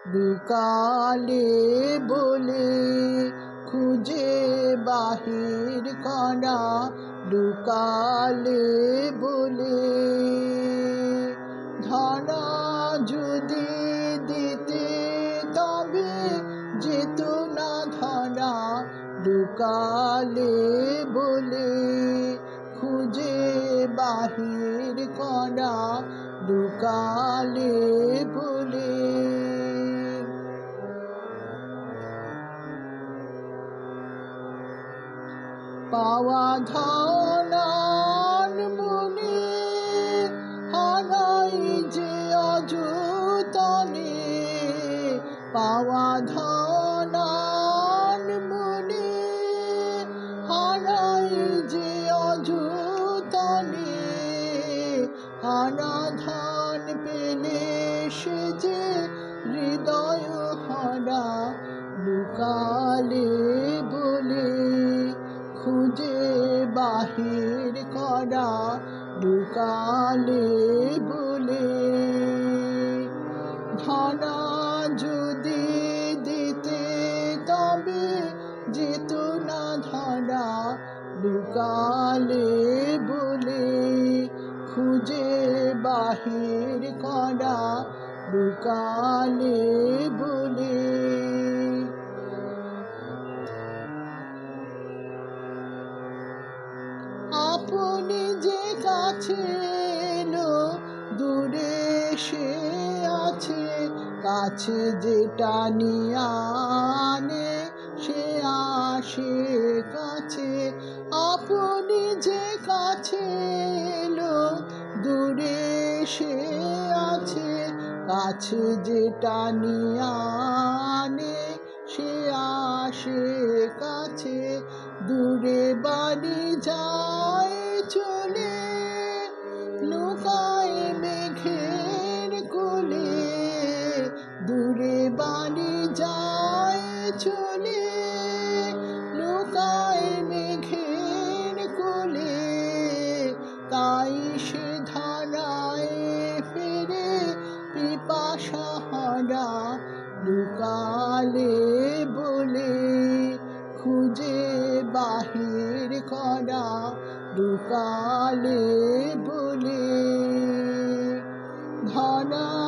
লুকালে বলে খুঁজে বাহির করা, লুকালে বলে। ধরা যদি দিতে তবে যেত না ধরা, লুকালে বলে খুঁজে বাহির করা, লুকালে বলে। পাওয়া ধনার মনে হারাই যে অযতনে, পাওয়া ধনার মনে হারাই যে অযতনে। হারা ধন পেলে সে যে হৃদয় হারা, লুকালে বলে খুঁজে বাহির করা, লুকালে বলে। ধরা যদি দিতে তবে যেত না ধরা, লুকালে বলে খুঁজে বাহির করা, লুকালে বলে। আপনি যে কাছে এলো দূরে সে আছে, কাছে যেটা নিয়ে আনে সে আসে কাছে। আপনি যে কাছে এলো দূরে সে আছে, কাছে যেটা নিয়ে আনে সে আসে কাছে। দূরে বাড়ি যায় চলে লুকায় মেঘের কোলে, দূরে বাড়ি যায় চলে লুকায় মেঘের কোলে। তাই সে ধারায় ফেরে পিপাসা হারা, লুকালে বলে খুঁজে বাহির করা, লুকালে বলে। ধরা